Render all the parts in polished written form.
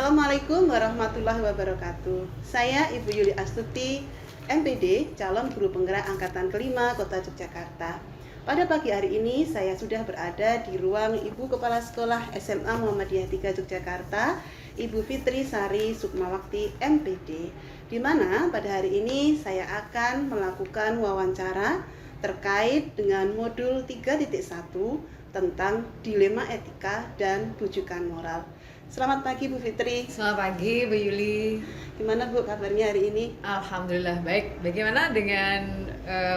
Assalamualaikum warahmatullahi wabarakatuh. Saya Ibu Yuli Astuti, MPD, calon guru penggerak angkatan kelima Kota Yogyakarta. Pada pagi hari ini saya sudah berada di ruang Ibu Kepala Sekolah SMA Muhammadiyah 3 Yogyakarta, Ibu Fitri Sari Sukmawakti, MPD, di mana pada hari ini saya akan melakukan wawancara terkait dengan modul 3.1 tentang dilema etika dan rujukan moral. Selamat pagi Bu Fitri. Selamat pagi Bu Yuli. Gimana Bu kabarnya hari ini? Alhamdulillah baik. Bagaimana dengan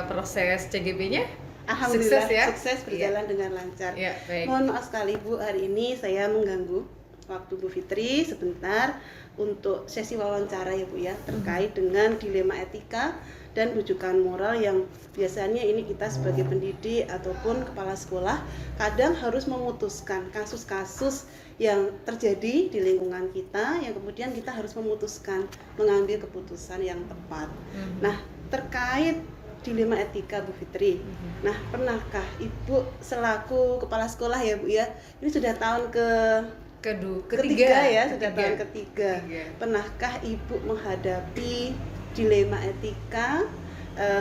proses CGP-nya? Alhamdulillah Sukses ya? sukses berjalan dengan lancar. Ya, baik. Mohon maaf sekali Bu, hari ini saya mengganggu waktu Bu Fitri sebentar untuk sesi wawancara ya Bu ya, terkait dengan dilema etika dan rujukan moral yang biasanya ini kita sebagai pendidik ataupun kepala sekolah kadang harus memutuskan kasus-kasus yang terjadi di lingkungan kita, yang kemudian kita harus memutuskan, mengambil keputusan yang tepat. Nah, terkait dilema etika Bu Fitri, nah pernahkah Ibu selaku kepala sekolah ya Bu ya, ini sudah tahun ketiga ya, sudah tahun ketiga. Pernahkah Ibu menghadapi dilema etika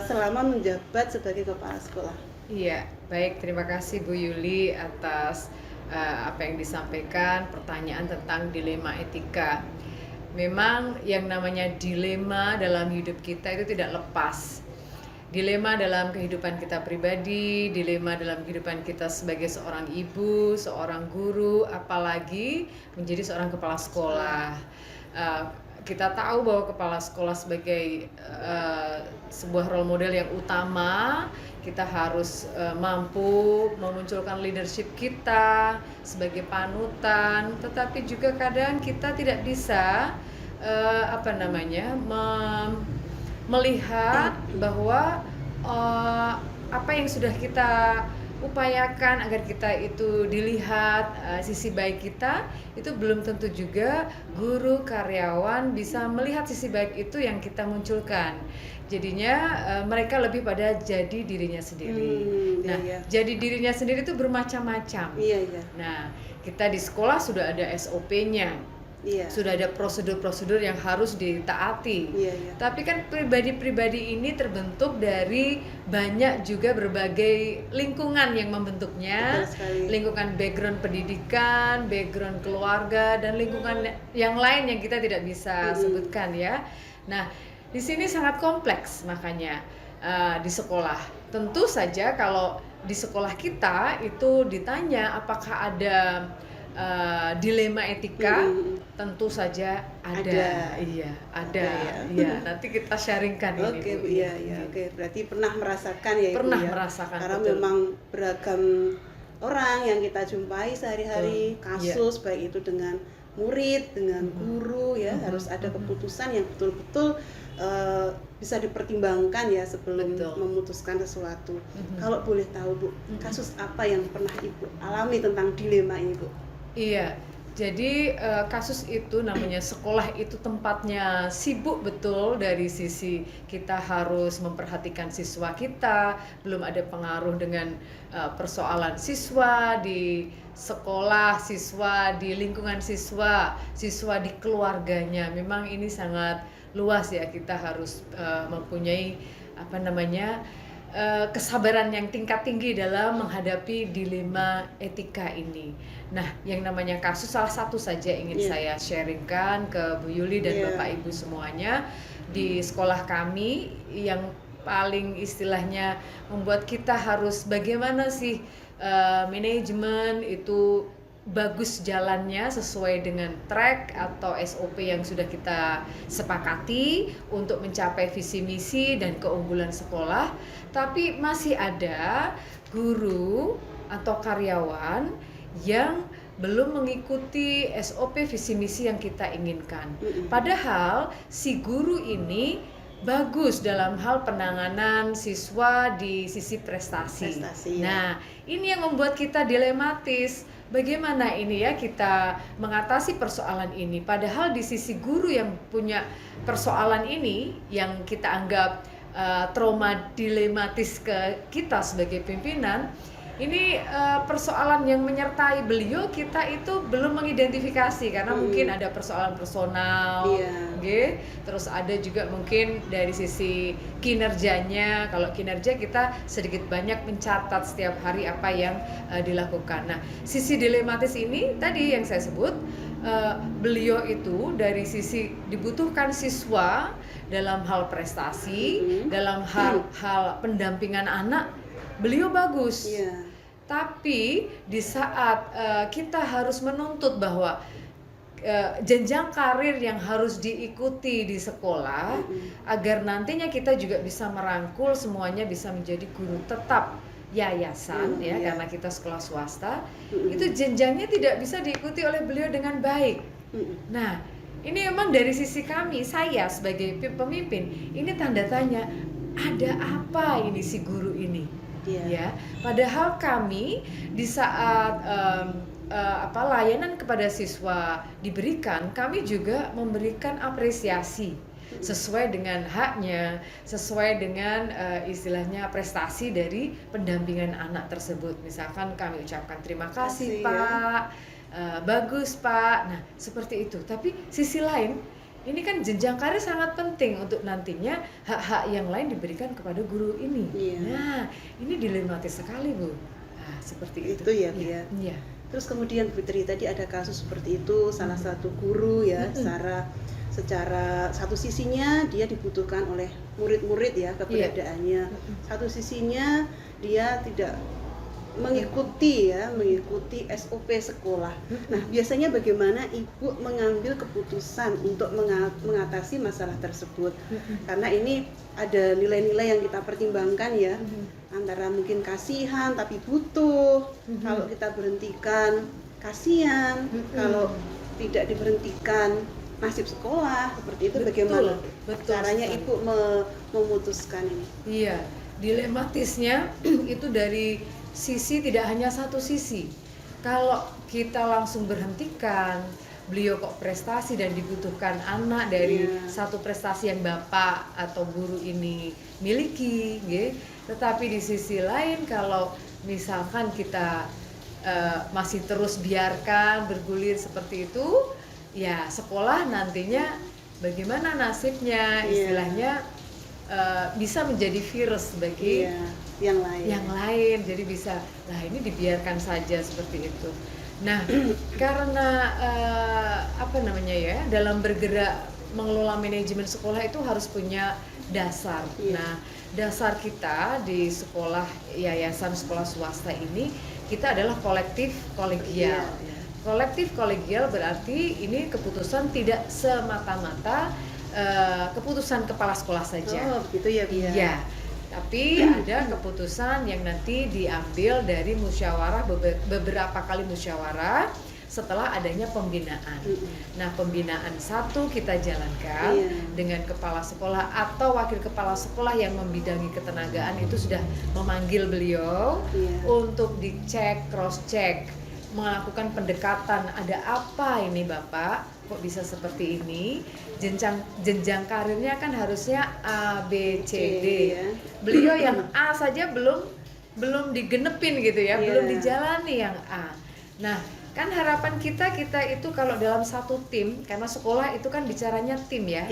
selama menjabat sebagai kepala sekolah? Iya, baik. Terima kasih Bu Yuli atas apa yang disampaikan, pertanyaan tentang dilema etika. Memang yang namanya dilema dalam hidup kita itu tidak lepas. Dilema dalam kehidupan kita pribadi, dilema dalam kehidupan kita sebagai seorang ibu, seorang guru, apalagi menjadi seorang kepala sekolah. Kita tahu bahwa kepala sekolah sebagai sebuah role model yang utama. Kita harus mampu memunculkan leadership kita sebagai panutan, tetapi juga kadang kita tidak bisa melihat bahwa apa yang sudah kita upayakan agar kita itu dilihat sisi baik kita, itu belum tentu juga guru, karyawan bisa melihat sisi baik itu yang kita munculkan. Jadinya mereka lebih pada jadi dirinya sendiri. Jadi dirinya sendiri itu bermacam-macam. Nah, kita di sekolah sudah ada SOP-nya. Sudah ada prosedur-prosedur yang harus ditaati. Tapi kan pribadi-pribadi ini terbentuk dari banyak juga berbagai lingkungan yang membentuknya, lingkungan background pendidikan, background keluarga, dan lingkungan yang lain yang kita tidak bisa sebutkan ya. Nah, di sini sangat kompleks, makanya di sekolah. Tentu saja kalau di sekolah kita itu ditanya apakah ada dilema etika, tentu saja ada. Iya, ada. Iya, nanti kita sharingkan ini. Oke, Bu. Oke. Berarti pernah merasakan ya Ibu? Pernah ya? merasakan. Karena betul. memang beragam orang yang kita jumpai sehari-hari, kasus baik itu dengan murid, dengan guru ya, harus ada keputusan yang betul-betul bisa dipertimbangkan ya sebelum memutuskan sesuatu. Kalau boleh tahu Bu, kasus apa yang pernah Ibu alami tentang dilema ini Bu? Iya, jadi kasus itu namanya sekolah itu tempatnya sibuk betul dari sisi kita harus memperhatikan siswa kita, belum ada pengaruh dengan persoalan siswa di sekolah, siswa di lingkungan siswa, siswa di keluarganya. Memang ini sangat luas ya, kita harus mempunyai kesabaran yang tingkat tinggi dalam menghadapi dilema etika ini. Nah, yang namanya kasus salah satu saja ingin saya sharingkan ke Bu Yuli dan Bapak Ibu semuanya. Di sekolah kami yang paling istilahnya membuat kita harus bagaimana sih manajemen itu bagus jalannya sesuai dengan track atau SOP yang sudah kita sepakati untuk mencapai visi misi dan keunggulan sekolah, tapi masih ada guru atau karyawan yang belum mengikuti SOP visi misi yang kita inginkan. Padahal si guru ini bagus dalam hal penanganan siswa di sisi prestasi. Nah, ini yang membuat kita dilematis. Bagaimana ini ya kita mengatasi persoalan ini? Padahal di sisi guru yang punya persoalan ini yang kita anggap trauma dilematis ke kita sebagai pimpinan, ini persoalan yang menyertai beliau kita itu belum mengidentifikasi karena mungkin ada persoalan personal, Iya. terus ada juga mungkin dari sisi kinerjanya. Kalau kinerja kita sedikit banyak mencatat setiap hari apa yang dilakukan. Nah, sisi dilematis ini tadi yang saya sebut, beliau itu dari sisi dibutuhkan siswa dalam hal prestasi, dalam hal pendampingan anak, beliau bagus. Iya. Tapi di saat kita harus menuntut bahwa jenjang karir yang harus diikuti di sekolah agar nantinya kita juga bisa merangkul semuanya bisa menjadi guru tetap yayasan karena kita sekolah swasta, itu jenjangnya tidak bisa diikuti oleh beliau dengan baik. Nah, ini memang dari sisi kami, saya sebagai pemimpin, ini tanda tanya, ada apa ini si guru ini? Ya, padahal kami di saat layanan kepada siswa diberikan, kami juga memberikan apresiasi sesuai dengan haknya, sesuai dengan istilahnya prestasi dari pendampingan anak tersebut. Misalkan kami ucapkan terima kasih Pak, bagus Pak. Nah, seperti itu. Tapi sisi lain, ini kan jenjang karir sangat penting untuk nantinya hak-hak yang lain diberikan kepada guru ini. Nah, ini dilematis sekali, Bu. Nah, seperti itu. Itu ya, Bu ya. Iya. Terus kemudian Fitri, tadi ada kasus seperti itu, salah satu guru ya, secara satu sisinya dia dibutuhkan oleh murid-murid ya keberadaannya. Satu sisinya dia tidak mengikuti SOP sekolah. Nah, biasanya bagaimana ibu mengambil keputusan untuk mengatasi masalah tersebut? Karena ini ada nilai-nilai yang kita pertimbangkan ya, antara mungkin kasihan tapi butuh. Kalau kita berhentikan kasihan, kalau tidak diberhentikan nasib sekolah, seperti itu. Bagaimana caranya sekali. ibu memutuskan ini? Iya, dilematisnya itu dari sisi tidak hanya satu sisi. Kalau kita langsung berhentikan, beliau kok prestasi dan dibutuhkan anak dari satu prestasi yang bapak atau guru ini miliki, tetapi di sisi lain kalau misalkan kita masih terus biarkan bergulir seperti itu, ya sekolah nantinya bagaimana nasibnya, istilahnya bisa menjadi virus bagi yang lain. Jadi bisa, lah ini dibiarkan saja seperti itu. Nah, karena dalam bergerak mengelola manajemen sekolah itu harus punya dasar. Nah, dasar kita di sekolah yayasan sekolah swasta ini, kita adalah kolektif kolegial. Kolektif kolegial berarti ini keputusan tidak semata-mata keputusan kepala sekolah saja. Oh, begitu ya, Bu. Iya. Tapi ada keputusan yang nanti diambil dari musyawarah, beberapa kali musyawarah setelah adanya pembinaan. Nah, pembinaan satu kita jalankan dengan kepala sekolah atau wakil kepala sekolah yang membidangi ketenagaan itu sudah memanggil beliau untuk dicek, cross check, melakukan pendekatan, ada apa ini Bapak, kok bisa seperti ini, jenjang karirnya kan harusnya A, B, C, D. Beliau yang A saja belum digenepin gitu ya, belum dijalani yang A. Nah, kan harapan kita itu kalau dalam satu tim, karena sekolah itu kan bicaranya tim ya.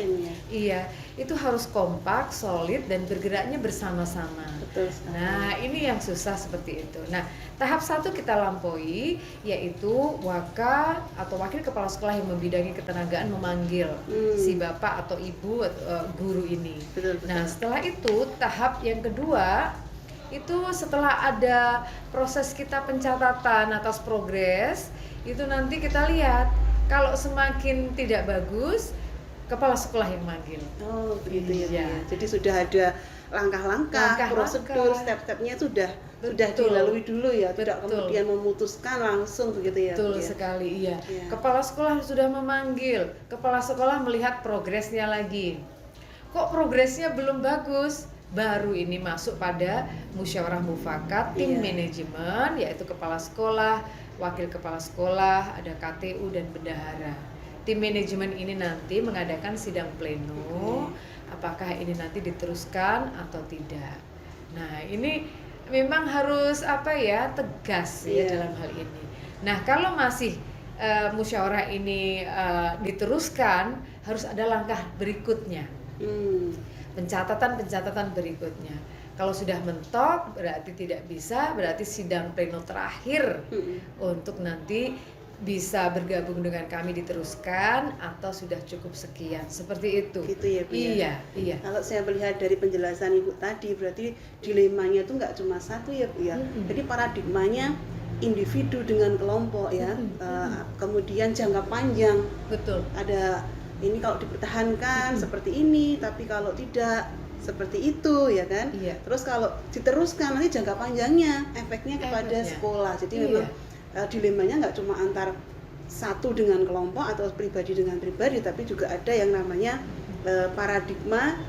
Iya, itu harus kompak, solid dan bergeraknya bersama-sama. Betul sekali. Nah, ini yang susah seperti itu. Nah, tahap satu kita lampaui, yaitu waka atau wakil kepala sekolah yang membidangi ketenagaan memanggil si bapak atau ibu guru ini. Betul. Nah, setelah itu tahap yang kedua itu setelah ada proses kita pencatatan atas progres, itu nanti kita lihat kalau semakin tidak bagus, kepala sekolah yang manggil. Oh, begitu ya. Jadi sudah ada langkah-langkah, prosedur, step-stepnya sudah dilalui dulu ya, tidak kemudian memutuskan langsung begitu ya. Betul sekali, iya. Kepala sekolah sudah memanggil, kepala sekolah melihat progresnya lagi. Kok progresnya belum bagus? Baru ini masuk pada musyawarah mufakat tim manajemen, yaitu kepala sekolah, wakil kepala sekolah, ada KTU dan bendahara. Tim manajemen ini nanti mengadakan sidang pleno, apakah ini nanti diteruskan atau tidak. Nah, ini memang harus apa ya, tegas ya Iya. dalam hal ini. Nah, kalau masih musyawarah ini diteruskan, harus ada langkah berikutnya, Hmm. pencatatan berikutnya. Kalau sudah mentok berarti tidak bisa, berarti sidang pleno terakhir Mm-mm. untuk nanti bisa bergabung dengan kami diteruskan atau sudah cukup sekian, seperti itu. Gitu ya, Bu, ya? Iya. Kalau saya melihat dari penjelasan Ibu tadi, berarti dilemanya itu nggak cuma satu ya, Bu, ya. Mm-mm. Jadi paradigmanya individu dengan kelompok ya. Kemudian jangka panjang, Betul. ada ini kalau dipertahankan seperti ini, tapi kalau tidak seperti itu ya kan. Iya. Terus kalau diteruskan nanti jangka panjangnya efeknya kepada Efeknya. sekolah. Jadi Iya. memang dilemanya nggak cuma antar satu dengan kelompok atau pribadi dengan pribadi, tapi juga ada yang namanya paradigma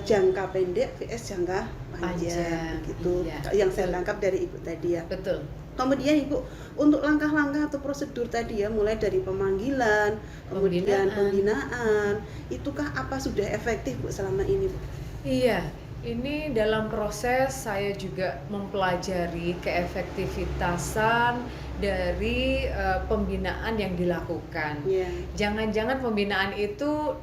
jangka pendek vs jangka panjang gitu. Iya, Yang saya betul. tangkap dari Ibu tadi ya. Betul. Kemudian Ibu, untuk langkah-langkah atau prosedur tadi ya, mulai dari pemanggilan, kemudian pembinaan, itukah apa sudah efektif Bu selama ini, Bu? Iya, ini dalam proses saya juga mempelajari keefektivitasan dari pembinaan yang dilakukan. Iya. Jangan-jangan pembinaan itu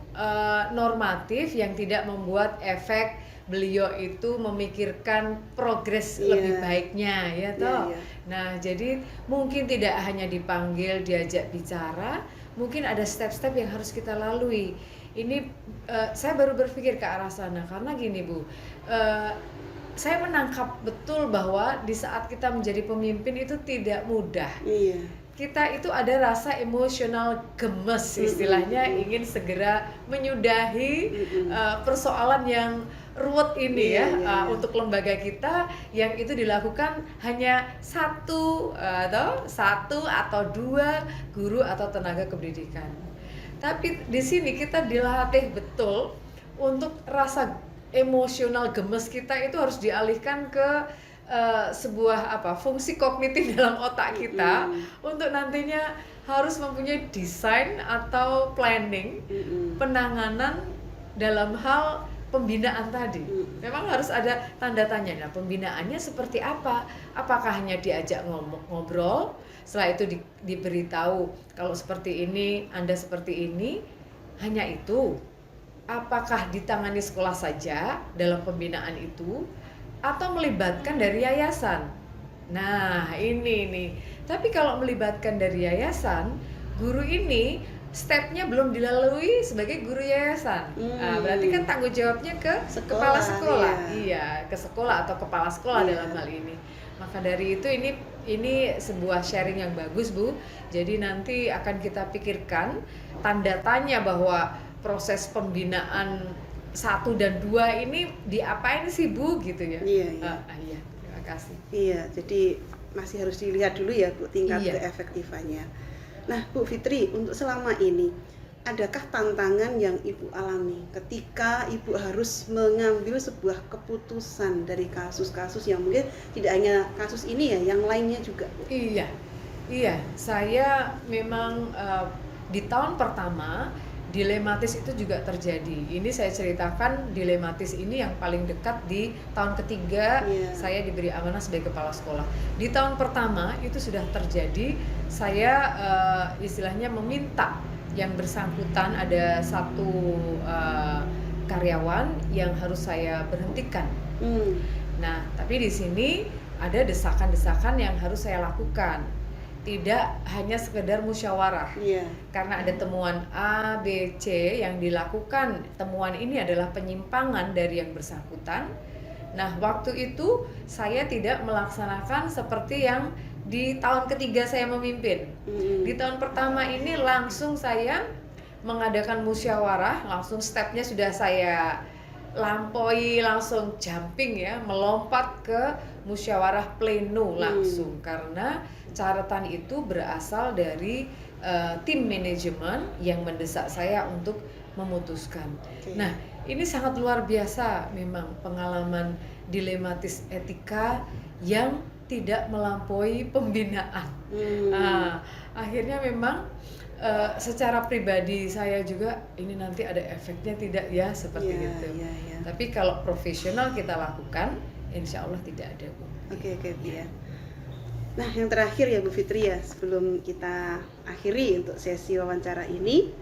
normatif yang tidak membuat efek beliau itu memikirkan progres Iya. lebih baiknya, ya toh. Iya. Nah, jadi mungkin tidak hanya dipanggil, diajak bicara, mungkin ada step-step yang harus kita lalui. Ini saya baru berpikir ke arah sana karena gini Bu, saya menangkap betul bahwa di saat kita menjadi pemimpin itu tidak mudah. Iya. Kita itu ada rasa emosional gemes, istilahnya ingin segera menyudahi persoalan yang ruwet ini Iya, ya, iya. untuk lembaga kita yang itu dilakukan hanya satu atau dua guru atau tenaga kependidikan. Tapi di sini kita dilatih betul untuk rasa emosional gemes kita itu harus dialihkan ke sebuah fungsi kognitif dalam otak kita untuk nantinya harus mempunyai desain atau planning penanganan dalam hal pembinaan tadi. Memang harus ada tanda tanya. Nah, pembinaannya seperti apa? Apakah hanya diajak ngobrol, setelah itu diberitahu kalau seperti ini, Anda seperti ini, hanya itu? Apakah ditangani sekolah saja dalam pembinaan itu atau melibatkan dari yayasan? Nah, ini nih. Tapi kalau melibatkan dari yayasan, guru ini stepnya belum dilalui sebagai guru yayasan. Nah, berarti kan tanggung jawabnya ke kepala sekolah. Iya, ke sekolah atau kepala sekolah dalam hal ini. Maka dari itu ini sebuah sharing yang bagus, Bu. Jadi nanti akan kita pikirkan tanda tanya bahwa proses pembinaan 1 dan 2 ini diapain sih Bu gitu ya. Iya. Iya, terima kasih. Iya, jadi masih harus dilihat dulu ya Bu tingkat keefektifannya. Nah, Bu Fitri, untuk selama ini, adakah tantangan yang Ibu alami ketika Ibu harus mengambil sebuah keputusan dari kasus-kasus yang mungkin tidak hanya kasus ini ya, yang lainnya juga, Bu? Iya, saya memang di tahun pertama dilematis itu juga terjadi. Ini saya ceritakan dilematis ini yang paling dekat di tahun ketiga saya diberi amanah sebagai kepala sekolah. Di tahun pertama itu sudah terjadi, saya istilahnya meminta yang bersangkutan, ada satu karyawan yang harus saya berhentikan. Nah, tapi di sini ada desakan-desakan yang harus saya lakukan. Tidak hanya sekedar musyawarah, karena ada temuan A, B, C yang dilakukan. Temuan ini adalah penyimpangan dari yang bersangkutan. Nah, waktu itu saya tidak melaksanakan seperti yang di tahun ketiga saya memimpin. Di tahun pertama ini langsung saya mengadakan musyawarah, langsung stepnya sudah saya lampaui, langsung jumping ya, melompat ke musyawarah pleno langsung, karena catatan itu berasal dari tim manajemen yang mendesak saya untuk memutuskan. Nah, ini sangat luar biasa memang pengalaman dilematis etika yang tidak melampaui pembinaan. Akhirnya memang secara pribadi saya juga ini nanti ada efeknya tidak ya seperti itu. Tapi kalau profesional kita lakukan, insya Allah tidak ada, Bu. Oke Bu ya. Nah, yang terakhir ya Bu Fitri ya, sebelum kita akhiri untuk sesi wawancara ini,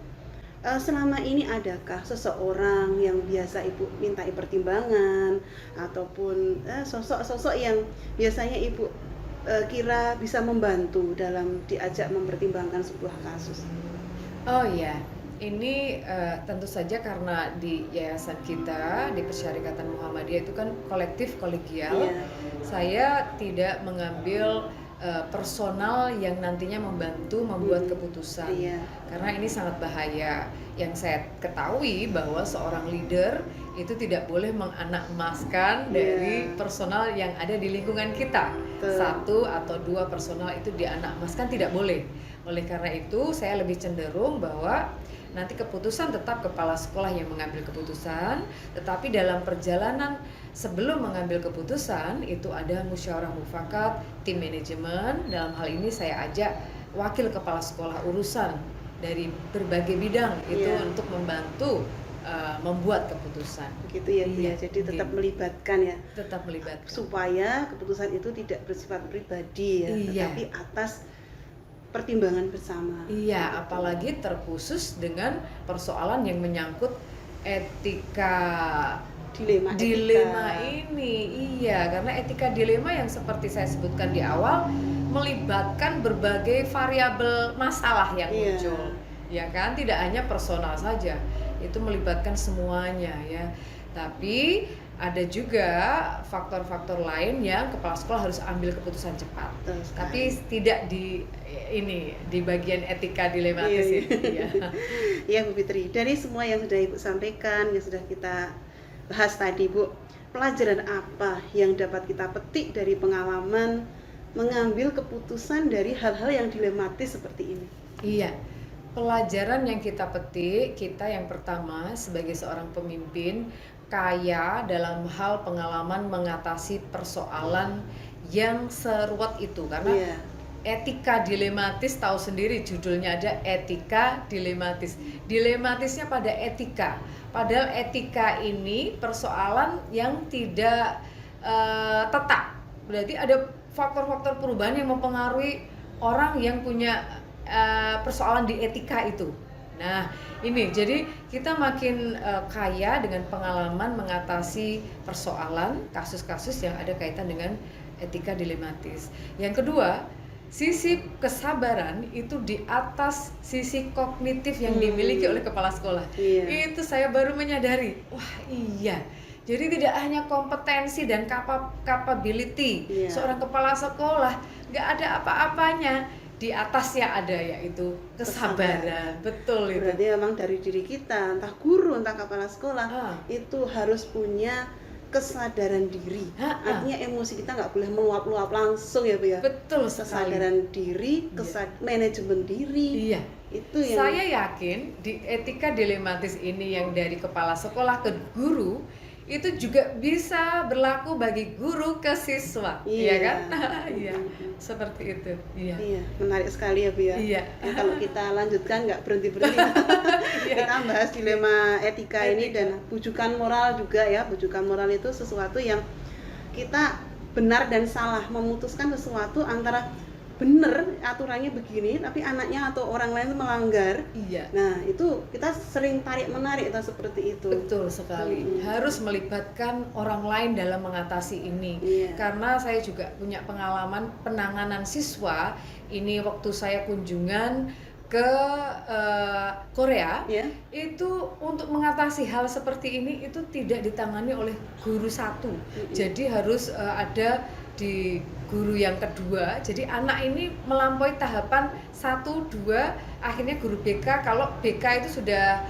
selama ini adakah seseorang yang biasa Ibu mintai pertimbangan ataupun sosok-sosok yang biasanya Ibu kira bisa membantu dalam diajak mempertimbangkan sebuah kasus? Oh ya, ini tentu saja karena di yayasan kita, di Persyarikatan Muhammadiyah itu kan kolektif kolegial. Iya. Saya tidak mengambil personal yang nantinya membantu membuat keputusan. Iya. Karena ini sangat bahaya. Yang saya ketahui bahwa seorang leader itu tidak boleh menganak-emaskan dari personal yang ada di lingkungan kita. Satu atau dua personal itu dianak-emaskan tidak boleh. Oleh karena itu saya lebih cenderung bahwa nanti keputusan tetap kepala sekolah yang mengambil keputusan, tetapi dalam perjalanan sebelum mengambil keputusan itu ada musyawarah mufakat, tim manajemen. Dalam hal ini saya ajak wakil kepala sekolah urusan dari berbagai bidang itu untuk membantu membuat keputusan. Begitu ya Bu ya. Jadi tetap melibatkan ya. Tetap melibatkan. Supaya keputusan itu tidak bersifat pribadi ya, tetapi atas pertimbangan bersama. Iya, apalagi terkhusus dengan persoalan yang menyangkut etika dilema ini. Iya, karena etika dilema yang seperti saya sebutkan di awal melibatkan berbagai variabel masalah yang muncul. Ya kan, tidak hanya personal saja. Itu melibatkan semuanya ya. Tapi ada juga faktor-faktor lain yang kepala sekolah harus ambil keputusan cepat. Tapi tidak di bagian etika dilematis itu ya. Iya Bu Fitri, dari semua yang sudah Ibu sampaikan, yang sudah kita bahas tadi Bu, pelajaran apa yang dapat kita petik dari pengalaman mengambil keputusan dari hal-hal yang dilematis seperti ini? Iya. Pelajaran yang kita petik, kita yang pertama sebagai seorang pemimpin kaya dalam hal pengalaman mengatasi persoalan yang seruat itu, karena etika dilematis tahu sendiri judulnya ada etika dilematis. Dilematisnya pada etika, padahal etika ini persoalan yang tidak tetap, berarti ada faktor-faktor perubahan yang mempengaruhi orang yang punya persoalan di etika itu. Nah, ini jadi kita makin kaya dengan pengalaman mengatasi persoalan, kasus-kasus yang ada kaitan dengan etika dilematis. Yang kedua, sisi kesabaran itu di atas sisi kognitif yang dimiliki oleh kepala sekolah. Itu saya baru menyadari, wah iya. Jadi tidak hanya kompetensi dan capability seorang kepala sekolah, nggak ada apa-apanya. Di atasnya ada yaitu kesabaran. Betul itu. Berarti memang dari diri kita, entah guru, entah kepala sekolah, itu harus punya kesadaran diri. Artinya emosi kita nggak boleh meluap-luap langsung ya Bu ya. Betul sekali. Kesadaran diri, manajemen diri. Iya. Itu yang saya yakin di etika dilematis ini yang dari kepala sekolah ke guru itu juga bisa berlaku bagi guru ke siswa, iya kan? Iya, seperti itu. Iya, menarik sekali ya Bu ya. Iya. Kalau kita lanjutkan nggak berhenti. Kita bahas dilema etika ini dan bujukan moral juga ya. Bujukan moral itu sesuatu yang kita benar dan salah, memutuskan sesuatu antara bener aturannya begini tapi anaknya atau orang lain melanggar. Iya. Nah itu kita sering tarik menarik atau seperti itu. Betul sekali. Harus melibatkan orang lain dalam mengatasi ini. Karena saya juga punya pengalaman penanganan siswa. Ini waktu saya kunjungan ke Korea, itu untuk mengatasi hal seperti ini itu tidak ditangani oleh guru satu. Jadi harus ada di guru yang kedua. Jadi anak ini melampaui tahapan 1, 2, akhirnya guru BK. Kalau BK itu sudah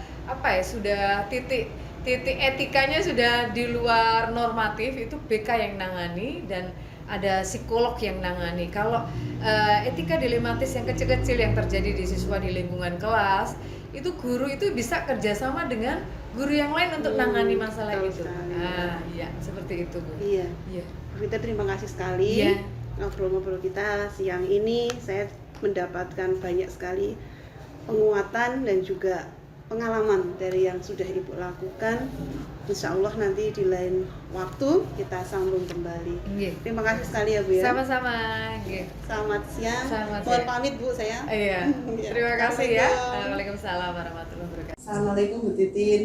sudah titik etikanya sudah di luar normatif, itu BK yang nangani dan ada psikolog yang nangani. Kalau etika dilematis yang kecil-kecil yang terjadi di siswa di lingkungan kelas, itu guru itu bisa kerjasama dengan guru yang lain untuk nangani masalah itu. Iya, seperti itu Bu. Iya. Kita terima kasih sekali ngobrol-ngobrol kita siang ini. Saya mendapatkan banyak sekali penguatan dan juga pengalaman dari yang sudah Ibu lakukan. Insya Allah nanti di lain waktu kita sambung kembali. Terima kasih sekali ya Bu ya. Sama-sama. Selamat siang. Selamat Mohon siang. pamit Bu saya. Iya. Terima kasih ya. Waalaikumsalam warahmatullahi wabarakatuh. Assalamualaikum Bu Titin.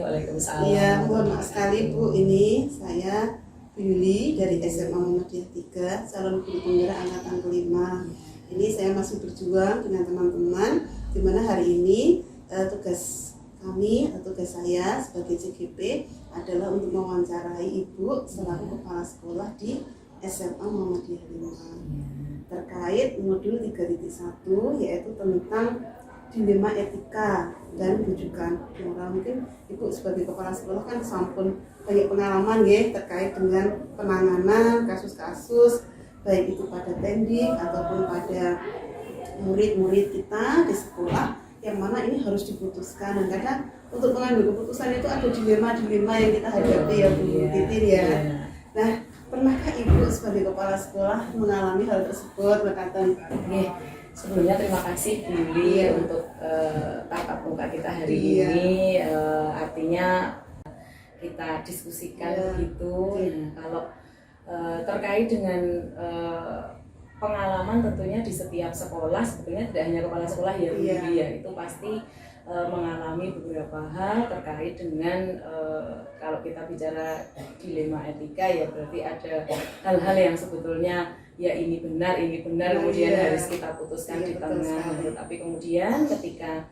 Waalaikumsalam. Iya, mohon maaf sekali Bu, ini saya Yuli dari SMA Muhammadiyah 3, calon guru penggerak angkatan kelima. Ini saya masih berjuang dengan teman-teman, di mana hari ini tugas kami atau tugas saya sebagai CGP adalah untuk mewawancarai Ibu selaku kepala sekolah di SMA Muhammadiyah 5 terkait modul 3.1 yaitu tentang dilema etika dan rujukan moral. Mungkin Ibu sebagai kepala sekolah kan sampun banyak pengalaman ya terkait dengan penanganan kasus-kasus baik itu pada pending ataupun pada murid-murid kita di sekolah yang mana ini harus diputuskan, dan kadang untuk mengambil keputusan itu ada dilema-dilema yang kita hadapi ya Bu Titin ya. Nah, pernahkah Ibu sebagai kepala sekolah mengalami hal tersebut berkaitan? Sebelumnya terima kasih Bu Yuli untuk tatap muka kita hari ini. Artinya kita diskusikan begitu. Nah, kalau terkait dengan pengalaman tentunya di setiap sekolah, sebetulnya tidak hanya kepala sekolah ya Bu Yuli ya, itu pasti mengalami beberapa hal terkait dengan kalau kita bicara dilema etika ya berarti ada hal-hal yang sebetulnya ya ini benar kemudian harus kita putuskan di tengah. Tapi kemudian ketika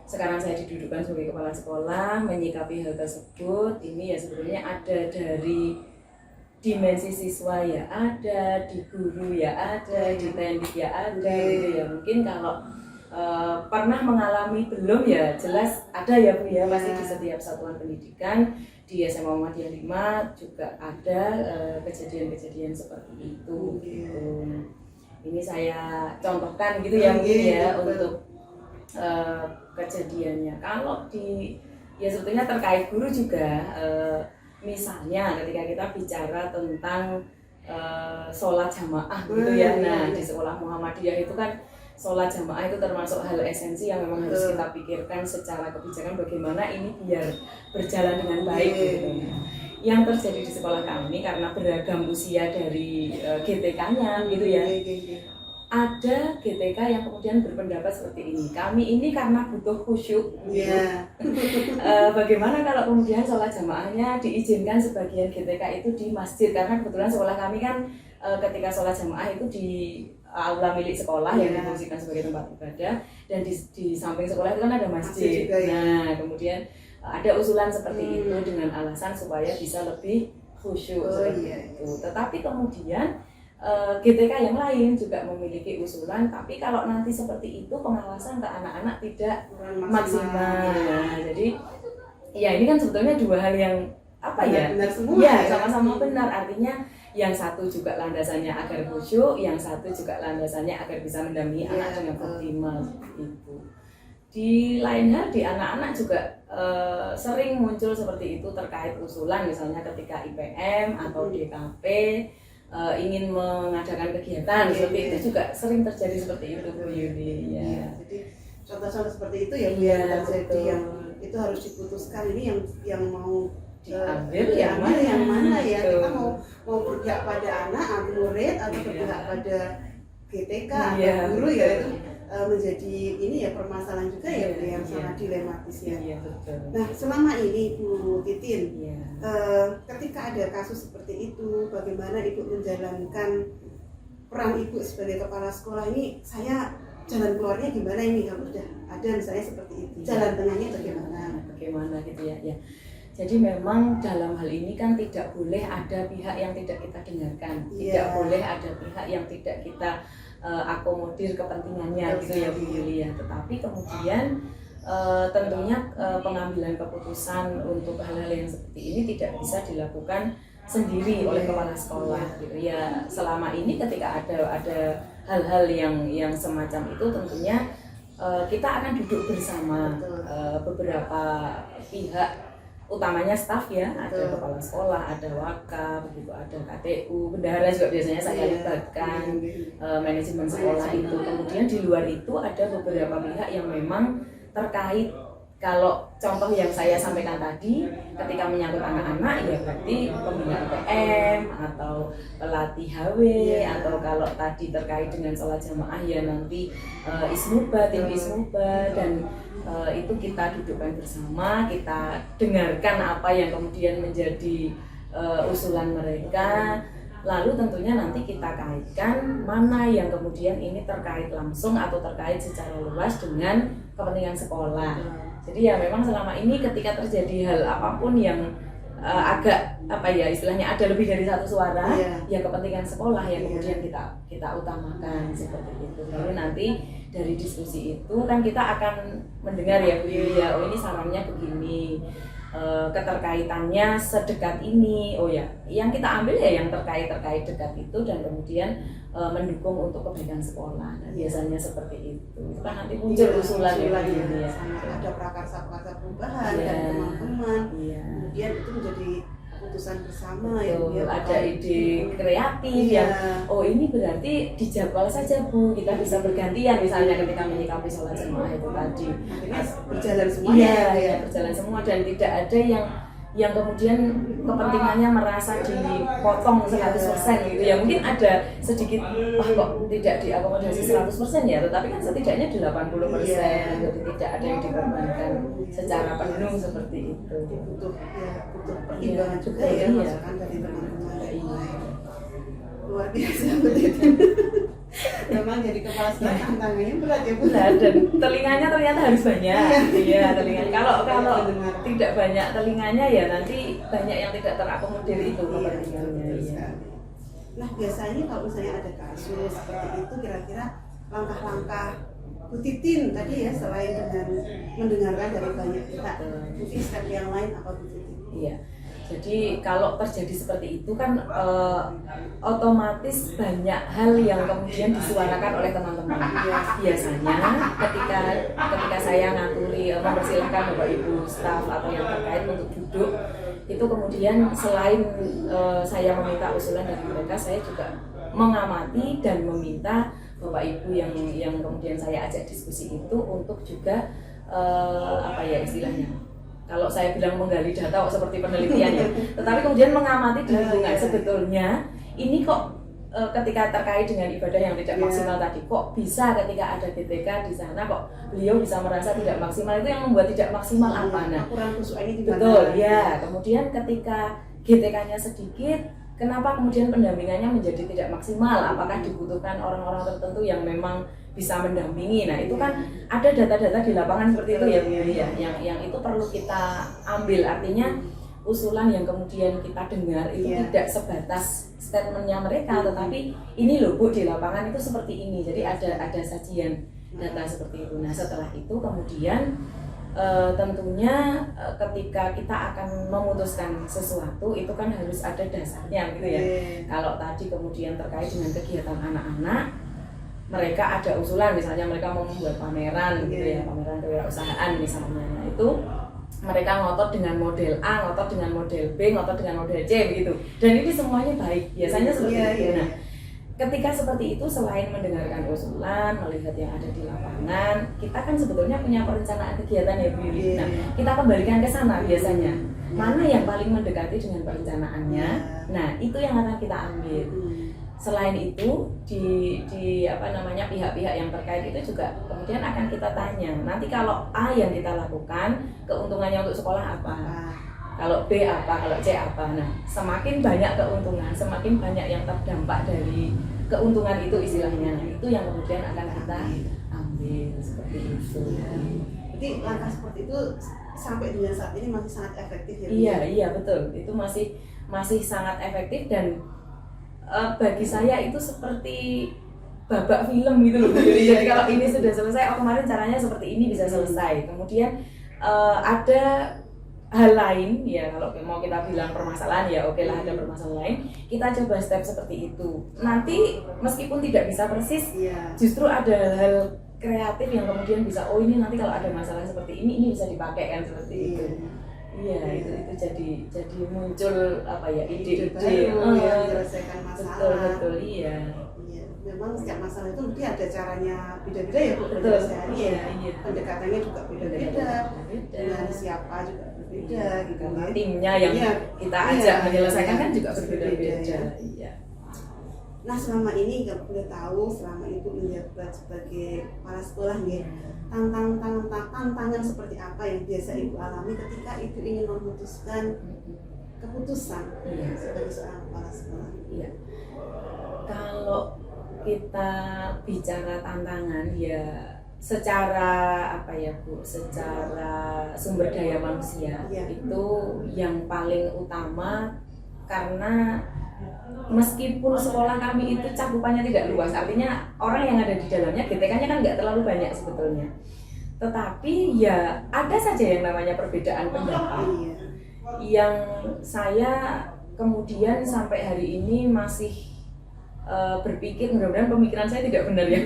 sekarang saya didudukan sebagai kepala sekolah menyikapi hal tersebut, ini ya sebetulnya ada dari dimensi siswa ya ada, di guru ya ada, di teknik ya ada gitu ya. Mungkin kalau pernah mengalami belum ya jelas ada ya Bu ya, pasti di setiap satuan pendidikan di SMA Muhammadiyah 5 juga ada kejadian-kejadian seperti itu gitu. Nah, ini saya contohkan gitu ya mungkin ya untuk kejadiannya. Kalau di ya sebetulnya terkait guru juga misalnya ketika kita bicara tentang sholat jamaah gitu ya. Nah, di sekolah Muhammadiyah itu kan sholat jamaah itu termasuk hal esensi yang memang harus kita pikirkan secara kebijakan bagaimana ini biar berjalan dengan baik gitu. Yang terjadi di sekolah kami karena beragam usia dari GTK-nya gitu ya. Ada GTK yang kemudian berpendapat seperti ini. Kami ini karena butuh khusyuk. Bagaimana kalau kemudian sholat jamaahnya diizinkan sebagian GTK itu di masjid, karena kebetulan sekolah kami kan ketika sholat jamaah itu di aula milik sekolah yang difungsikan sebagai tempat ibadah, dan di samping sekolah itu kan ada masjid. Nah, kemudian ada usulan seperti itu dengan alasan supaya bisa lebih khusyuk seperti itu. Tetapi kemudian GTK yang lain juga memiliki usulan, tapi kalau nanti seperti itu pengawasan ke anak-anak tidak maksimal. Nah, jadi ya ini kan sebetulnya dua hal yang benar semua ya sama-sama benar. Artinya yang satu juga landasannya agar khusyuk, yang satu juga landasannya agar bisa mendampingi anak dengan optimal itu. Di lain hal di anak-anak juga sering muncul seperti itu terkait usulan, misalnya ketika IPM atau DKP ingin mengadakan kegiatan seperti itu juga sering terjadi seperti itu Bu Yuli ya. Jadi contoh-contoh seperti itu ya Bu yang terjadi, yang itu harus diputuskan ini yang mau diambil yang mana ya, kita mau berpihak pada anak murid atau berpihak pada GTK atau guru ya, itu menjadi ini ya permasalahan juga ya Bu yang sangat dilematis ya. Nah, selama ini Bu Titin ketika ada kasus seperti itu, bagaimana Ibu menjalankan peran Ibu sebagai kepala sekolah ini? Saya jalan keluarnya gimana ini kalau sudah ada misalnya seperti itu? Jalan tengahnya bagaimana gitu ya. Jadi memang dalam hal ini kan tidak boleh ada pihak yang tidak kita dengarkan, tidak boleh ada pihak yang tidak kita akomodir kepentingannya gitu ya Bu Yuli ya. Tetapi kemudian tentunya pengambilan keputusan untuk hal-hal yang seperti ini tidak bisa dilakukan sendiri oleh kepala sekolah gitu ya. Selama ini ketika ada hal-hal yang semacam itu tentunya kita akan duduk bersama beberapa pihak, utamanya staf ya, ada kepala sekolah, ada wakaf, begitu, ada KTU, bendahara juga biasanya saya libatkan, manajemen sekolah itu. Kemudian di luar itu ada beberapa pihak yang memang terkait Kalau contoh yang saya sampaikan tadi, ketika menyangkut anak-anak ya berarti pembina UPM atau pelatih HW, atau kalau tadi terkait dengan sholat jamaah ya nanti Ismuba, tim Ismuba, dan itu kita dudukkan bersama, kita dengarkan apa yang kemudian menjadi usulan mereka. Lalu tentunya nanti kita kaitkan mana yang kemudian ini terkait langsung atau terkait secara luas dengan kepentingan sekolah. Jadi ya memang selama ini ketika terjadi hal apapun yang agak apa ya istilahnya ada lebih dari satu suara, ya kepentingan sekolah yang kemudian kita utamakan seperti itu. Lalu nanti dari diskusi itu kan kita akan mendengar ya Bu ya, oh ini sarannya begini. Keterkaitannya sedekat ini, oh ya, yang kita ambil ya yang terkait dekat itu dan kemudian mendukung untuk kebaikan sekolah. Nah, biasanya seperti itu. Itu kan nanti muncul usulan ya. Ada prakarsa perubahan dari teman-teman. Kemudian itu menjadi keputusan bersama ya. Ada ide kreatif yang oh ini berarti dijadwal saja Bu, kita bisa bergantian misalnya ketika menyikapi sholat jamaah itu tadi. Akhirnya berjalan semuanya. Iya, berjalan semua dan tidak ada yang kemudian kepentingannya merasa dipotong 100% gitu ya. Mungkin ada sedikit kok tidak diakomodasi 100% ya, tetapi kan setidaknya 80%. Jadi tidak ada yang dikorbankan secara penuh seperti itu. Butuh pertimbangan juga ya masukan dari teman-teman. Luar biasa betul. Memang jadi kepala sekolah tantangannya berat ya Bu. Dan telinganya ternyata harus banyak. Iya, telinganya. Kalau tidak banyak telinganya ya nanti banyak yang tidak terakomodir itu kepentingannya. Nah, biasanya kalau misalnya ada kasus seperti itu kira-kira langkah-langkah Bu Titin tadi ya selain dengan mendengarkan dari banyak kita, mungkin step yang lain apa Bu Titin? Iya. Jadi kalau terjadi seperti itu kan otomatis banyak hal yang kemudian disuarakan oleh teman-teman. Biasanya ketika saya ngaturi mempersilahkan Bapak Ibu staf atau yang terkait untuk duduk, itu kemudian selain saya meminta usulan dari mereka, saya juga mengamati dan meminta Bapak Ibu yang kemudian saya ajak diskusi itu untuk juga apa ya istilahnya, kalau saya bilang menggali data seperti penelitian ya, tetapi kemudian mengamati di lingkungan sebetulnya ini kok ketika terkait dengan ibadah yang tidak maksimal tadi, kok bisa ketika ada GTK di sana kok beliau bisa merasa tidak maksimal, itu yang membuat tidak maksimal apa? Nah, kurang khusyuk ini di mana? Betul ya. Kemudian ketika GTK-nya sedikit, kenapa kemudian pendampingannya menjadi tidak maksimal? Apakah dibutuhkan orang-orang tertentu yang memang bisa mendampingi? Nah itu kan ada data-data di lapangan seperti itu ya Bu ya, yang itu perlu kita ambil. Artinya usulan yang kemudian kita dengar itu tidak sebatas statementnya mereka, tetapi ini loh Bu di lapangan itu seperti ini. Jadi ada sajian data seperti itu. Nah setelah itu kemudian tentunya ketika kita akan memutuskan sesuatu itu kan harus ada dasarnya gitu ya. Kalau tadi kemudian terkait dengan kegiatan anak-anak, mereka ada usulan misalnya mereka mau membuat pameran gitu ya, pameran kewirausahaan misalnya. Nah, itu mereka ngotot dengan model A, ngotot dengan model B, ngotot dengan model C begitu. Dan ini semuanya baik, biasanya seperti itu. Nah, ketika seperti itu selain mendengarkan usulan, melihat yang ada di lapangan, kita kan sebetulnya punya perencanaan kegiatan ya Bu. Nah, kita kembalikan ke sana biasanya. Mana yang paling mendekati dengan perencanaannya? Nah, itu yang akan kita ambil. Selain itu di apa namanya pihak-pihak yang terkait itu juga kemudian akan kita tanya, nanti kalau A yang kita lakukan keuntungannya untuk sekolah apa, kalau B apa, kalau C apa. Nah semakin banyak keuntungan, semakin banyak yang terdampak dari keuntungan itu istilahnya, itu yang kemudian akan kita ambil seperti itu. Jadi langkah seperti itu sampai dengan saat ini masih sangat efektif ya Bu? Iya betul, itu masih sangat efektif dan bagi saya itu seperti babak film gitu loh. Jadi kalau ini sudah selesai, kemarin caranya seperti ini bisa selesai. Kemudian ada hal lain ya, kalau mau kita bilang permasalahan ya oke lah, ada permasalahan lain, kita coba step seperti itu. Nanti meskipun tidak bisa persis, justru ada hal kreatif yang kemudian bisa ini nanti kalau ada masalah seperti ini bisa dipakai kan seperti itu. Iya, itu jadi muncul apa ya ide-ide baru yang menyelesaikan masalah. Betul iya. memang setiap masalah itu mungkin ada caranya beda-beda ya Bu, Betul. sehari ya. Iya. Pendekatannya juga beda-beda, Beda. dengan siapa juga berbeda gitu Karena ya. timnya yang Iya. kita Iya, ajak menyelesaikan iya. kan juga Berbeda, berbeda-beda. ya. Iya. Nah selama ini kalau boleh tahu, selama Ibu menjabat sebagai kepala sekolah ya, tantangan seperti apa yang biasa Ibu alami ketika Ibu ingin memutuskan keputusan Iya. sebagai seorang kepala sekolah? Iya. Kalau kita bicara tantangan ya secara apa ya Bu, secara sumber daya manusia Iya. itu yang paling utama, karena meskipun sekolah kami itu cakupannya tidak luas, artinya orang yang ada di dalamnya GTK-nya kan nggak terlalu banyak sebetulnya, tetapi ya ada saja yang namanya perbedaan pendapat Iya. yang saya kemudian sampai hari ini masih berpikir, mudah-mudahan pemikiran saya tidak benar ya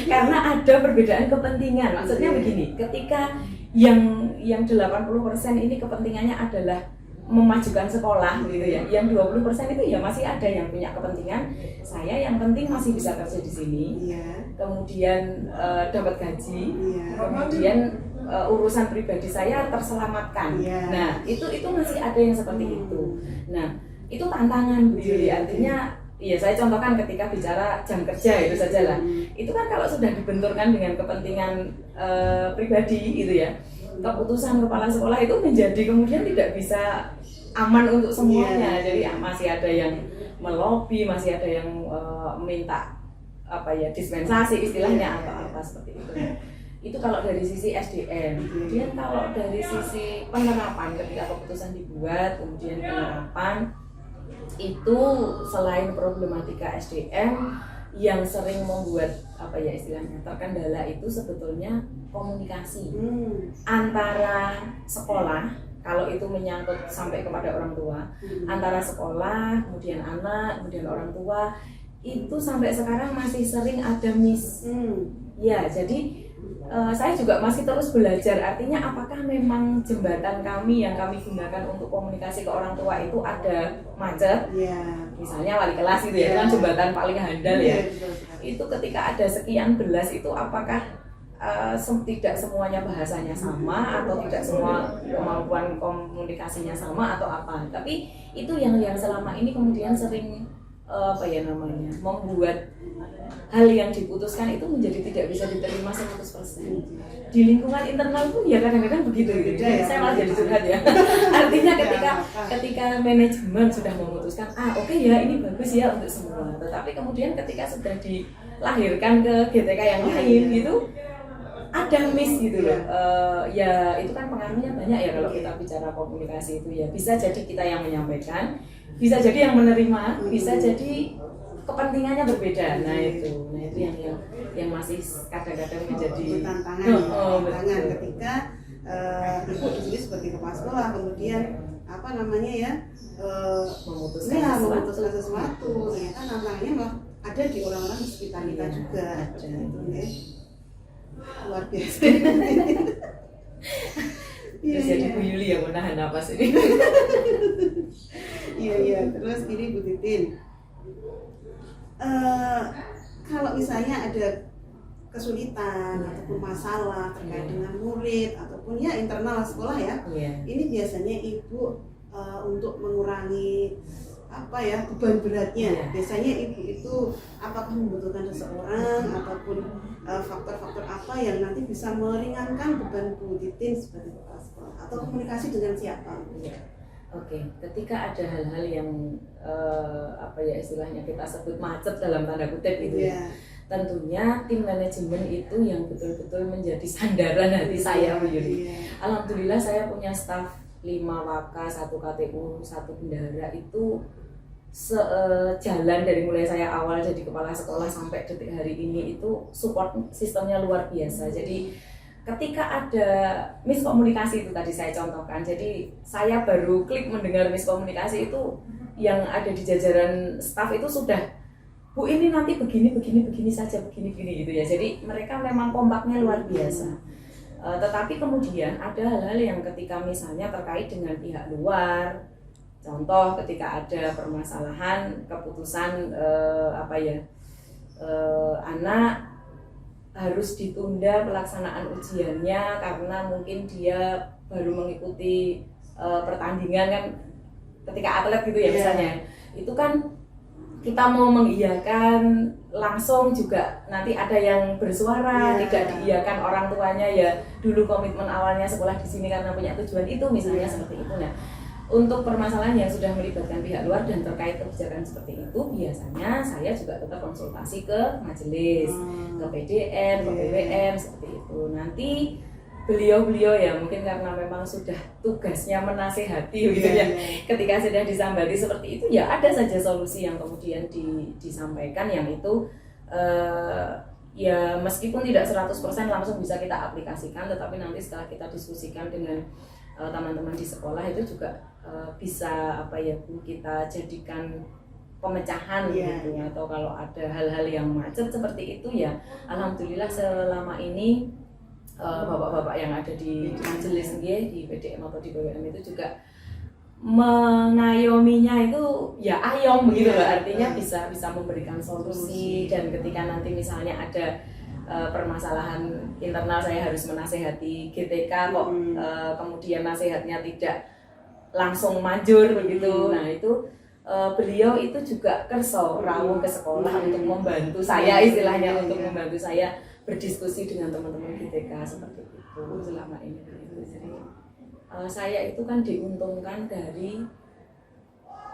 karena ada perbedaan kepentingan. Maksudnya begini, ketika yang 80% ini kepentingannya adalah memajukan sekolah gitu ya, yang 20% itu ya masih ada yang punya kepentingan saya yang penting masih bisa kerja di sini, Iya. kemudian dapat gaji, Iya. kemudian urusan pribadi saya terselamatkan. Iya. Nah itu masih ada yang seperti itu. Nah itu tantangan Bu Yuli, artinya iya, saya contohkan ketika bicara jam kerja itu saja lah. Itu kan kalau sudah dibenturkan dengan kepentingan pribadi gitu ya, keputusan kepala sekolah itu menjadi kemudian tidak bisa aman untuk semuanya. Jadi masih ada yang melobi, masih ada yang minta apa ya, dispensasi istilahnya atau apa seperti itu. Itu kalau dari sisi SDM. Kemudian kalau dari sisi penerapan, ketika keputusan dibuat, kemudian penerapan itu selain problematika SDM yang sering membuat apa ya istilahnya terkendala, itu sebetulnya komunikasi antara sekolah, kalau itu menyangkut sampai kepada orang tua, antara sekolah, kemudian anak, kemudian orang tua, itu sampai sekarang masih sering ada miss. Ya, jadi saya juga masih terus belajar, artinya apakah memang jembatan kami yang kami gunakan untuk komunikasi ke orang tua itu ada macet, misalnya wali kelas gitu ya, itu kan jembatan paling handal ya, itu ketika ada sekian belas itu apakah tidak semuanya bahasanya sama atau tidak semua kemampuan komunikasinya sama atau apa, tapi itu yang selama ini kemudian sering apa ya namanya, membuat hal yang diputuskan itu menjadi tidak bisa diterima 100%. Di lingkungan internal pun ya kadang-kadang begitu gitu. Saya malah jadi curhat ya. Artinya ketika manajemen sudah memutuskan oke ya ini bagus ya untuk semua, tetapi kemudian ketika sudah dilahirkan ke GTK yang lain gitu ada miss gitu loh. Ya itu kan pengaruhnya banyak ya kalau kita bicara komunikasi itu ya, bisa jadi kita yang menyampaikan, bisa jadi yang menerima, bisa jadi kepentingannya berbeda. Nah itu yang masih kadang-kadang menjadi tantangan ketika ibu di sini sebagai kepala sekolah kemudian apa namanya ya memutuskan sesuatu, ternyata tantangannya malah ada di orang-orang di sekitar kita juga. Gitu, ya. Luar biasa. Terus jadi Bu Yuli yang menahan napas ini. Iya, terus gini Bu Titin, kalau misalnya ada kesulitan ataupun masalah terkait dengan murid ataupun ya internal sekolah ya, ini biasanya ibu untuk mengurangi apa ya beban beratnya, biasanya ibu itu apakah membutuhkan seseorang ataupun faktor-faktor apa yang nanti bisa meringankan beban Bu Titin sebagai kepala sekolah, atau komunikasi dengan siapa? Oke, ketika ada hal-hal yang apa ya istilahnya kita sebut macet dalam tanda kutip gitu ya, tentunya tim manajemen itu yang betul-betul menjadi sandaran hati saya Bu Yuli. Alhamdulillah saya punya staf 5 waka, 1 KTU, 1 bendahara, itu sejalan dari mulai saya awal jadi kepala sekolah sampai detik hari ini, itu support sistemnya luar biasa. Jadi ketika ada miskomunikasi itu tadi saya contohkan, jadi saya baru klik mendengar miskomunikasi itu yang ada di jajaran staf itu sudah, Bu ini nanti begini saja, begini gitu ya. Jadi mereka memang kompaknya luar biasa. Tetapi kemudian ada hal-hal yang ketika misalnya terkait dengan pihak luar, contoh ketika ada permasalahan keputusan apa ya anak harus ditunda pelaksanaan ujiannya karena mungkin dia baru mengikuti pertandingan kan, ketika atlet gitu ya misalnya, itu kan kita mau mengiyakan langsung juga nanti ada yang bersuara, tidak diiyakan orang tuanya, ya dulu komitmen awalnya sekolah di sini karena punya tujuan itu misalnya seperti itu. Nah, untuk permasalahan yang sudah melibatkan pihak luar dan terkait kebijakan seperti itu, biasanya saya juga tetap konsultasi ke majelis, ke PDN, ke BWM seperti itu. Nanti beliau-beliau ya mungkin karena memang sudah tugasnya menasehati gitu ya. Ketika sudah disambati seperti itu, ya ada saja solusi yang kemudian disampaikan yang itu ya meskipun tidak 100% langsung bisa kita aplikasikan, tetapi nanti setelah kita diskusikan dengan teman-teman di sekolah itu juga bisa apa ya Bu, kita jadikan pemecahan gitu ya. Atau kalau ada hal-hal yang macet seperti itu ya alhamdulillah selama ini bapak-bapak yang ada di majelis di PDM atau di BWM itu juga mengayominya itu ya ayom begitu loh, artinya bisa memberikan solusi. Dan ketika nanti misalnya ada permasalahan internal, saya harus menasehati GTK kok kemudian nasihatnya tidak langsung manjur begitu, nah itu beliau itu juga kerso rawuh ke sekolah untuk membantu saya, istilahnya untuk membantu saya berdiskusi dengan teman-teman GTK seperti itu selama ini. Jadi saya itu kan diuntungkan dari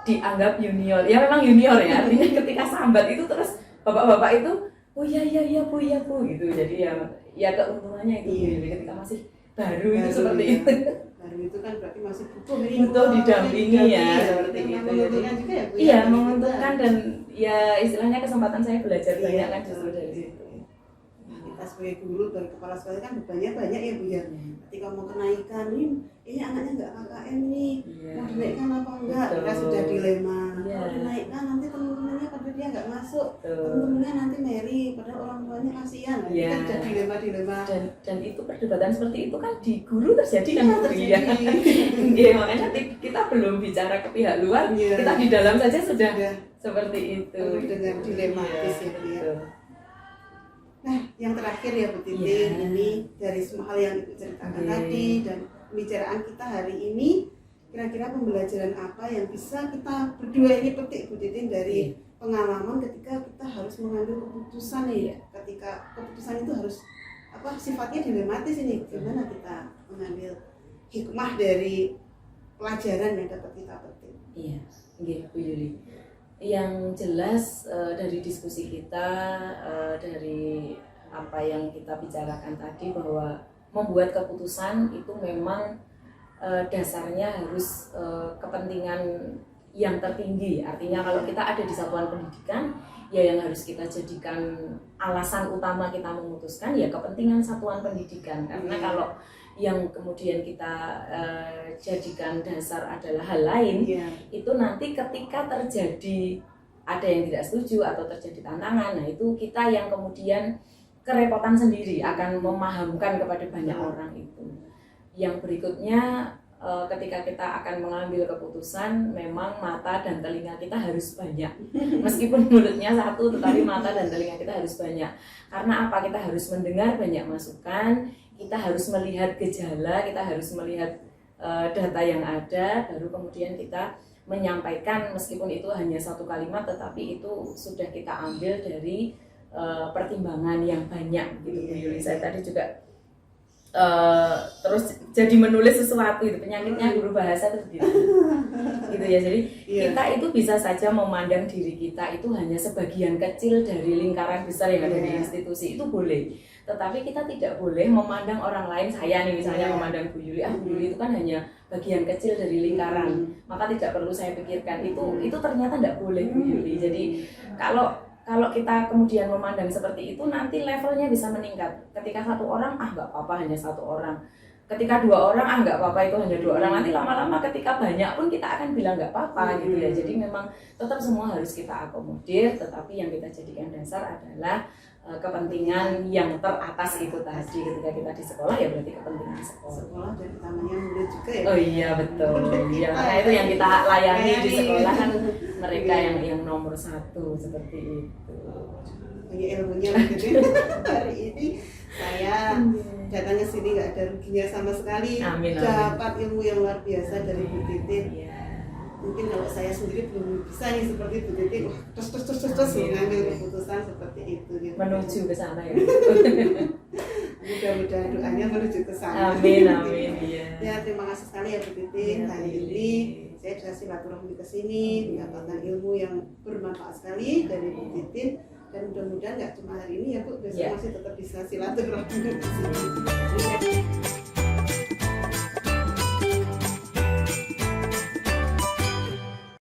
dianggap junior, ya memang junior ya, artinya ketika sambat itu terus bapak-bapak itu oh iya Bu gitu. Jadi ya keuntungannya itu ketika masih baru itu seperti itu. Baru itu kan berarti masih butuh didampingi ya seperti itu. Menguntungkan juga ya Bu. Iya, menguntungkan dan ya istilahnya kesempatan saya belajar banyak kan justru dari situ. Kita sebagai guru dan kepala sekolah kan bebannya banyak ya Bu ya. Ketika mau kenaikan ini anaknya nggak KKM nih, mau dinaikkan apa enggak? Kita sudah dilema. Kalau dinaikkan nanti teman-temannya pada dia nggak masuk, teman-temannya nanti Mary, padahal orang tuanya kasihan. Kita sudah dilema. Dan itu perdebatan seperti itu kan di guru terjadi kan terjadi. Ya, makanya kita belum bicara ke pihak luar, kita di dalam saja sudah seperti itu. Dengan dilematis ya Bu ya. Nah, yang terakhir ya Bu Titin, ini dari semua hal yang Ibu ceritakan tadi dan pembicaraan kita hari ini, kira-kira pembelajaran apa yang bisa kita berdua ini petik Bu Titin dari pengalaman ketika kita harus mengambil keputusan ya, ketika keputusan itu harus sifatnya dilematis ini, gimana kita mengambil hikmah dari pelajaran yang dapat kita petik. Iya, Bu Yuli. Yang jelas dari diskusi kita, dari apa yang kita bicarakan tadi, bahwa membuat keputusan itu memang dasarnya harus kepentingan yang tertinggi. Artinya kalau kita ada di satuan pendidikan, ya yang harus kita jadikan alasan utama kita memutuskan ya kepentingan satuan pendidikan. Karena kalau yang kemudian kita jadikan dasar adalah hal lain, itu nanti ketika terjadi ada yang tidak setuju atau terjadi tantangan, nah itu kita yang kemudian kerepotan sendiri akan memahamkan kepada banyak orang itu. Yang berikutnya ketika kita akan mengambil keputusan, memang mata dan telinga kita harus banyak. Meskipun mulutnya satu, tetapi mata dan telinga kita harus banyak. Karena apa? Kita harus mendengar banyak masukan, kita harus melihat gejala, kita harus melihat data yang ada, baru kemudian kita menyampaikan, meskipun itu hanya satu kalimat, tetapi itu sudah kita ambil dari pertimbangan yang banyak gitu Bu Yuli. Saya tadi juga terus jadi menulis sesuatu itu, penyakitnya guru bahasa itu gitu ya. Jadi kita itu bisa saja memandang diri kita itu hanya sebagian kecil dari lingkaran besar yang ada di institusi, itu boleh. Tetapi kita tidak boleh memandang orang lain, saya nih misalnya memandang Bu Yuli, Bu Yuli itu kan hanya bagian kecil dari lingkaran, maka tidak perlu saya pikirkan. Itu ternyata tidak boleh Bu Yuli. Jadi kalau kita kemudian memandang seperti itu, nanti levelnya bisa meningkat. Ketika satu orang, nggak apa-apa hanya satu orang. Ketika dua orang, nggak apa-apa itu hanya dua orang. Nanti lama-lama ketika banyak pun kita akan bilang nggak apa-apa gitu ya. Jadi memang tetap semua harus kita akomodir, tetapi yang kita jadikan dasar adalah kepentingan yang teratas itu tadi. Ketika kita di sekolah ya berarti kepentingan sekolah dan utamanya murid juga ya. Oh iya betul. Iya, karena itu yang kita layani di sekolah kan mereka yang nomor satu seperti itu. banyak ilmunya gitu. Hari ini saya datang ke sini nggak ada ruginya sama sekali. Amin, amin. Dapat ilmu yang luar biasa dari Bu Titin. Iya. Mungkin kalau saya sendiri belum bisa nih seperti Bu Titin, wah terus Amin, mengambil amin. keputusan seperti itu. Gitu. Menuju ke sana ya. Mudah-mudahan doanya menuju ke sana. Amin, amin. Iya. Ya, terima kasih sekali ya Bu Titin. Iya, Hari Bu ini Titin. saya bisa silaturahmi ke sini, mendapatkan ilmu yang bermanfaat sekali dari Bu Titin. Dan mudah-mudahan nggak cuma hari ini ya Bu, besok Iya. masih tetap bisa silaturahmi di sini.